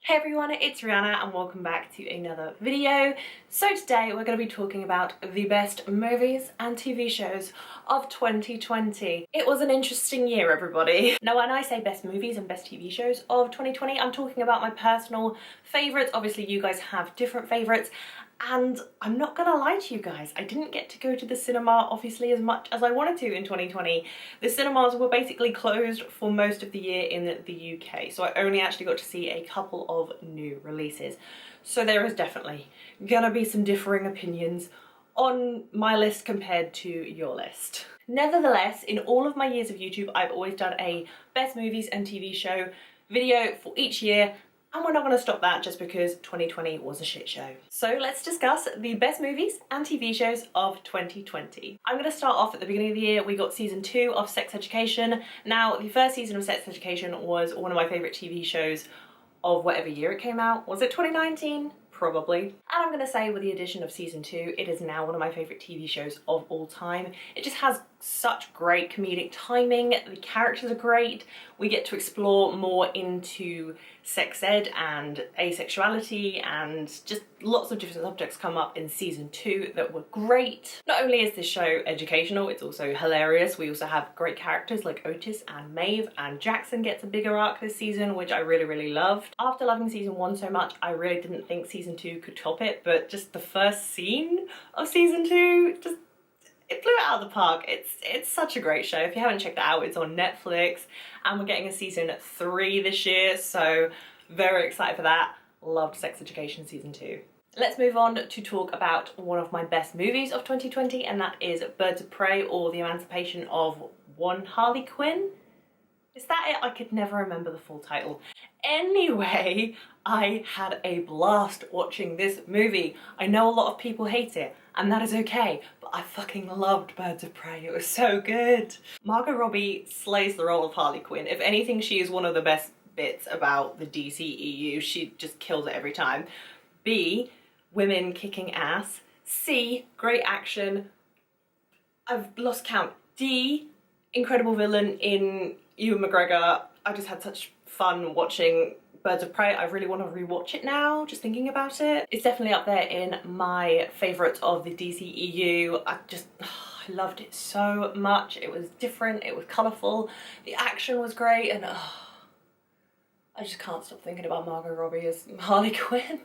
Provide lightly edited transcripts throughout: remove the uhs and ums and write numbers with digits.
Hey everyone, it's Rihanna and welcome back to another video. So today we're going to be talking about the best movies and TV shows of 2020. It was an interesting year, everybody. Now when I say best movies and best TV shows of 2020, I'm talking about my personal favourites. Obviously you guys have different favourites. And I'm not gonna lie to you guys, I didn't get to go to the cinema obviously as much as I wanted to in 2020. The cinemas were basically closed for most of the year in the UK, so I only actually got to see a couple of new releases. So there is definitely gonna be some differing opinions on my list compared to your list. Nevertheless, in all of my years of YouTube, I've always done a best movies and TV show video for each year. And we're not going to stop that just because 2020 was a shit show. So let's discuss the best movies and TV shows of 2020. I'm going to start off at the beginning of the year. We got season 2 of Sex Education. Now, the first season of Sex Education was one of my favourite TV shows of whatever year it came out. Was it 2019? Probably. And I'm going to say with the addition of season 2, it is now one of my favourite TV shows of all time. It just has such great comedic timing, the characters are great, we get to explore more into sex ed and asexuality, and just lots of different subjects come up in season 2 that were great. Not only is this show educational, it's also hilarious. We also have great characters like Otis and Maeve, and Jackson gets a bigger arc this season, which I really loved. After loving season 1 so much, I really didn't think season 2 could top it, but just the first scene of season 2, it blew it out of the park. It's such a great show. If you haven't checked it out, it's on Netflix and we're getting a season 3 this year, so very excited for that. Loved Sex Education season 2. Let's move on to talk about one of my best movies of 2020, and that is Birds of Prey, or The Emancipation of One Harley Quinn. Is that it? I could never remember the full title. Anyway, I had a blast watching this movie. I know a lot of people hate it, and that is okay, but I fucking loved Birds of Prey. It was so good. Margot Robbie slays the role of Harley Quinn. If anything, she is one of the best bits about the DCEU. She just kills it every time. B, women kicking ass. C, great action. I've lost count. D, incredible villain in Ewan McGregor. I just had such fun watching Birds of Prey. I really want to rewatch it now, just thinking about it. It's definitely up there in my favourites of the DCEU. I loved it so much. It was different, it was colourful, the action was great, and I just can't stop thinking about Margot Robbie as Harley Quinn.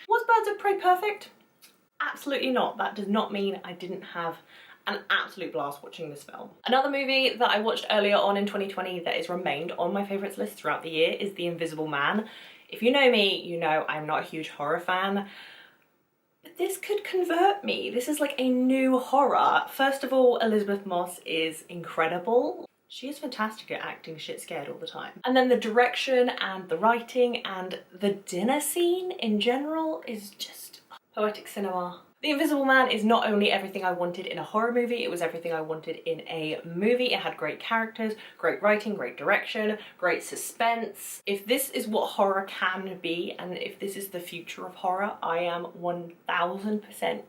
Was Birds of Prey perfect? Absolutely not. That does not mean I didn't have an absolute blast watching this film. Another movie that I watched earlier on in 2020 that has remained on my favourites list throughout the year is The Invisible Man. If you know me, you know I'm not a huge horror fan, but this could convert me. This is like a new horror. First of all, Elizabeth Moss is incredible. She is fantastic at acting shit scared all the time. And then the direction and the writing and the dinner scene in general is just poetic cinema. The Invisible Man is not only everything I wanted in a horror movie, it was everything I wanted in a movie. It had great characters, great writing, great direction, great suspense. If this is what horror can be, and if this is the future of horror, I am 1000%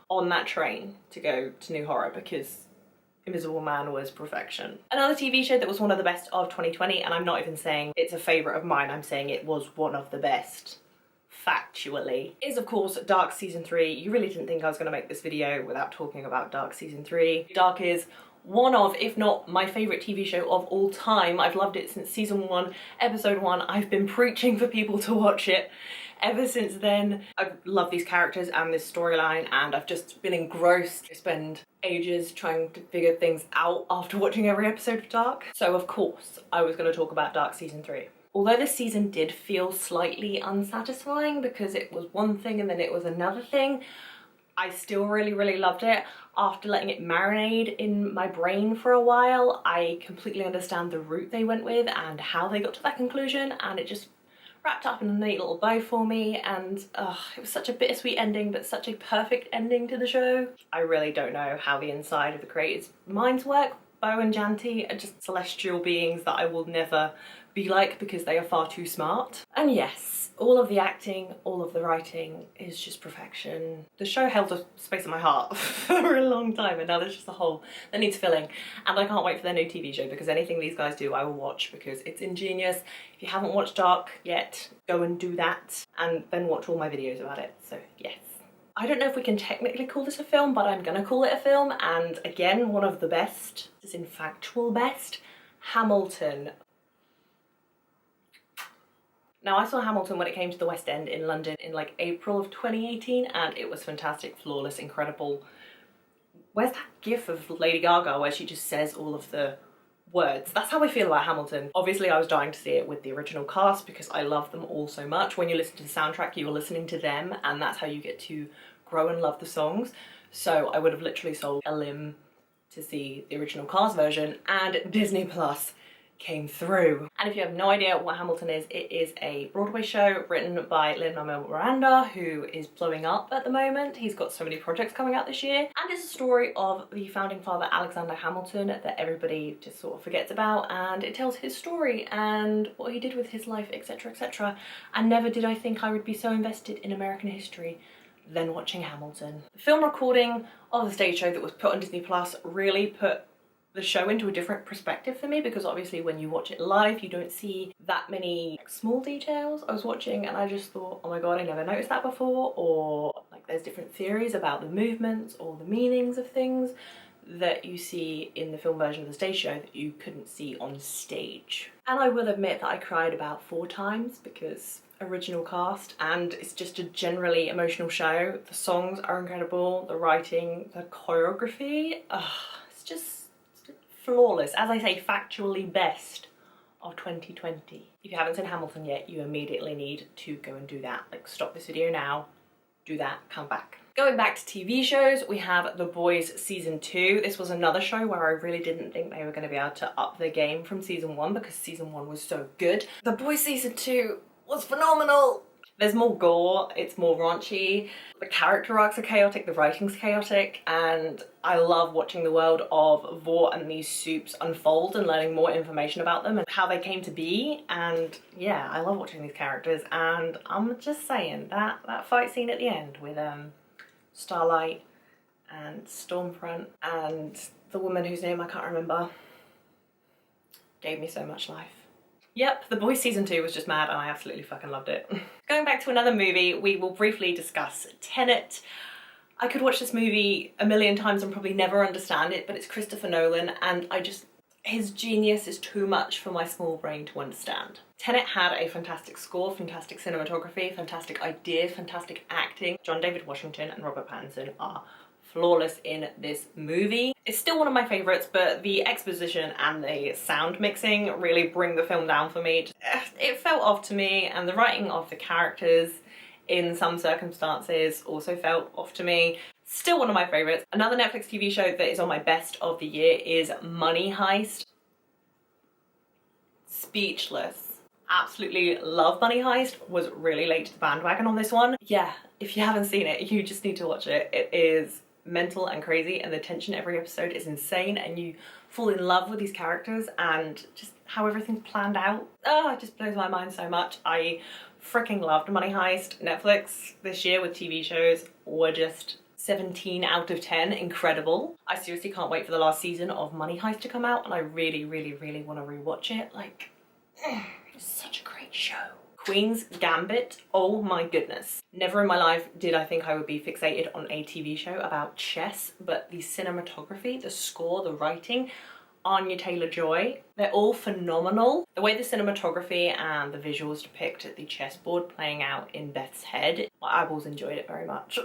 on that train to go to new horror, because Invisible Man was perfection. Another TV show that was one of the best of 2020, and I'm not even saying it's a favourite of mine, I'm saying it was one of the best factually, is of course Dark season 3. You really didn't think I was going to make this video without talking about Dark season 3. Dark is one of, if not my favourite TV show of all time. I've loved it since season 1, episode 1. I've been preaching for people to watch it ever since then. I've loved these characters and this storyline, and I've just been engrossed. I spend ages trying to figure things out after watching every episode of Dark. So of course I was going to talk about Dark season 3. Although this season did feel slightly unsatisfying because it was one thing and then it was another thing, I still really loved it. After letting it marinate in my brain for a while, I completely understand the route they went with and how they got to that conclusion, and it just wrapped up in a neat little bow for me, and it was such a bittersweet ending, but such a perfect ending to the show. I really don't know how the inside of the creators' minds work. Bo and Janty are just celestial beings that I will never be like because they are far too smart. And yes, All of the acting, all of the writing is just perfection. The show held a space in my heart for a long time, and now there's just a hole that needs filling. And I can't wait for their new TV show, because anything these guys do I will watch, because it's ingenious. If you haven't watched Dark yet, go and do that, and then watch all my videos about it. So yes. I don't know if we can technically call this a film, but I'm gonna call it a film. And again, one of the best, as in factual best, Hamilton. Now, I saw Hamilton when it came to the West End in London in like April of 2018, and it was fantastic, flawless, incredible. Where's that gif of Lady Gaga where she just says all of the words? That's how I feel about Hamilton. Obviously, I was dying to see it with the original cast because I love them all so much. When you listen to the soundtrack, you're listening to them, and that's how you get to grow and love the songs. So I would have literally sold a limb to see the original cast version, and Disney Plus came through. And if you have no idea what Hamilton is, it is a Broadway show written by Lin-Manuel Miranda, who is blowing up at the moment. He's got so many projects coming out this year. And it's a story of the founding father, Alexander Hamilton, that everybody just sort of forgets about. And it tells his story and what he did with his life, etc, etc. And never did I think I would be so invested in American history than watching Hamilton. The film recording of the stage show that was put on Disney Plus really put the show into a different perspective for me, because obviously when you watch it live you don't see that many small details. I was watching and I just thought, oh my god, I never noticed that before, or like there's different theories about the movements or the meanings of things that you see in the film version of the stage show that you couldn't see on stage. And I will admit that I cried about 4 times, because original cast, and it's just a generally emotional show. The songs are incredible, the writing, the choreography, it's just flawless. As I say, factually best of 2020. If you haven't seen Hamilton yet, you immediately need to go and do that. Like, stop this video now, do that, come back. Going back to TV shows, we have The Boys Season 2. This was another show where I really didn't think they were going to be able to up their game from Season 1, because Season 1 was so good. The Boys Season 2 was phenomenal! There's more gore, it's more raunchy, the character arcs are chaotic, the writing's chaotic, and I love watching the world of Vought and these soups unfold and learning more information about them and how they came to be. And yeah, I love watching these characters, and I'm just saying that fight scene at the end with Starlight and Stormfront and the woman whose name I can't remember gave me so much life. Yep, The Boys Season 2 was just mad, and I absolutely fucking loved it. Going back to another movie, we will briefly discuss Tenet. I could watch this movie a million times and probably never understand it, but it's Christopher Nolan, and his genius is too much for my small brain to understand. Tenet had a fantastic score, fantastic cinematography, fantastic ideas, fantastic acting. John David Washington and Robert Pattinson are flawless in this movie. It's still one of my favourites, but the exposition and the sound mixing really bring the film down for me. It felt off to me, and the writing of the characters in some circumstances also felt off to me. Still one of my favourites. Another Netflix TV show that is on my best of the year is Money Heist. Speechless. Absolutely love Money Heist. Was really late to the bandwagon on this one. Yeah, if you haven't seen it, you just need to watch it. It is mental and crazy, and the tension every episode is insane, and you fall in love with these characters and just how everything's planned out. It just blows my mind so much. I freaking loved Money Heist. Netflix this year with TV shows were just 17 out of 10, incredible. I seriously can't wait for the last season of Money Heist to come out, and I really, really, really want to rewatch it. Like, it's such a great show. Queens Gambit, oh my goodness. Never in my life did I think I would be fixated on a TV show about chess, but the cinematography, the score, the writing, Anya Taylor-Joy, they're all phenomenal. The way the cinematography and the visuals depict the chessboard playing out in Beth's head, my eyeballs enjoyed it very much.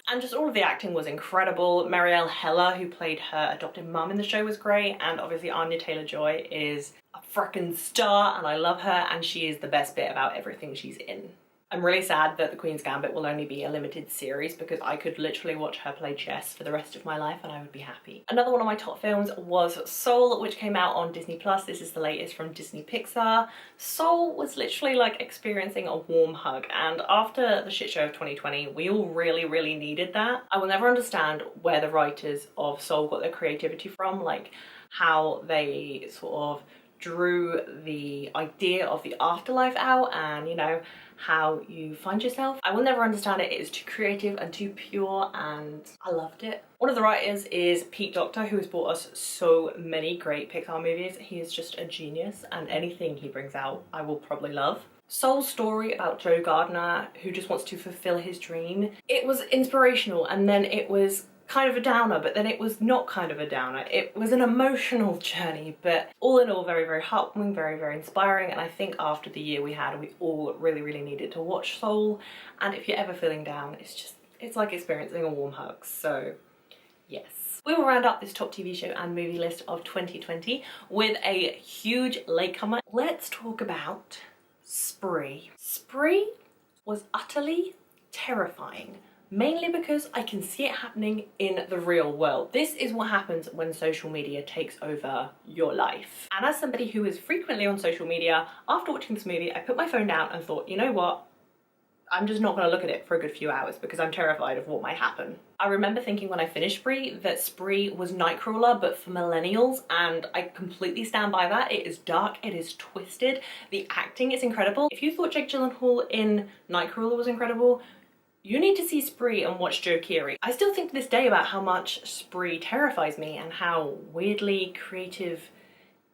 And just all of the acting was incredible. Marielle Heller, who played her adopted mum in the show, was great, and obviously Anya Taylor-Joy is a frickin' star, and I love her, and she is the best bit about everything she's in. I'm really sad that the Queen's Gambit will only be a limited series, because I could literally watch her play chess for the rest of my life and I would be happy. Another one of my top films was Soul, which came out on Disney Plus. This is the latest from Disney Pixar. Soul was literally like experiencing a warm hug, and after the shit show of 2020, we all really, really needed that. I will never understand where the writers of Soul got their creativity from, like how they sort of drew the idea of the afterlife out, and you know, how you find yourself. I will never understand it. It is too creative and too pure, and I loved it. One of the writers is Pete Docter, who has brought us so many great Pixar movies. He is just a genius, and anything he brings out I will probably love. Soul's story about Joe Gardner, who just wants to fulfill his dream. It was inspirational, and then it was kind of a downer, but then it was not kind of a downer. It was an emotional journey, but all in all very, very heartwarming, very, very inspiring. And I think after the year we had, we all really, really needed to watch Soul. And if you're ever feeling down, it's like experiencing a warm hug. So yes. We will round up this top TV show and movie list of 2020 with a huge latecomer. Let's talk about Spree. Spree was utterly terrifying. Mainly because I can see it happening in the real world. This is what happens when social media takes over your life. And as somebody who is frequently on social media, after watching this movie, I put my phone down and thought, you know what? I'm just not gonna look at it for a good few hours because I'm terrified of what might happen. I remember thinking when I finished Spree that Spree was Nightcrawler but for millennials, and I completely stand by that. It is dark, it is twisted, the acting is incredible. If you thought Jake Gyllenhaal in Nightcrawler was incredible, you need to see Spree and watch Joe Keery. I still think to this day about how much Spree terrifies me and how weirdly creative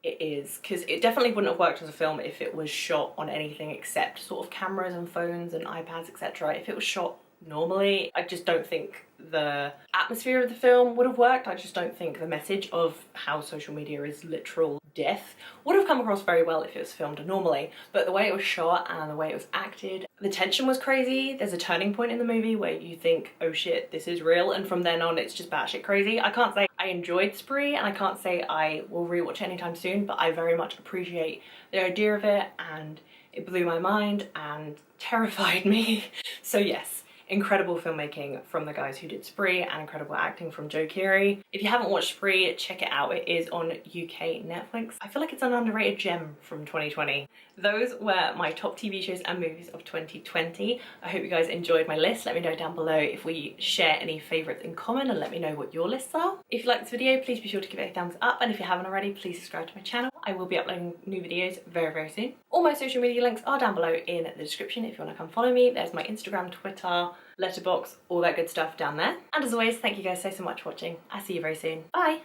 it is, because it definitely wouldn't have worked as a film if it was shot on anything except sort of cameras and phones and iPads, etc. If it was shot normally, I just don't think the atmosphere of the film would have worked. I just don't think the message of how social media is literal death would have come across very well if it was filmed normally. But the way it was shot and the way it was acted, the tension was crazy. There's a turning point in the movie where you think, oh shit, this is real, and from then on it's just batshit crazy. I can't say I enjoyed Spree, and I can't say I will rewatch it anytime soon, but I very much appreciate the idea of it, and it blew my mind and terrified me. So yes, incredible filmmaking from the guys who did Spree and incredible acting from Joe Keery. If you haven't watched Spree, check it out. It is on UK Netflix. I feel like it's an underrated gem from 2020. Those were my top TV shows and movies of 2020. I hope you guys enjoyed my list. Let me know down below if we share any favourites in common, and let me know what your lists are. If you like this video, please be sure to give it a thumbs up, and if you haven't already, please subscribe to my channel. I will be uploading new videos very, very soon. All my social media links are down below in the description if you want to come follow me. There's my Instagram, Twitter, Letterboxd, all that good stuff down there. And as always, thank you guys so much for watching. I'll see you very soon. Bye!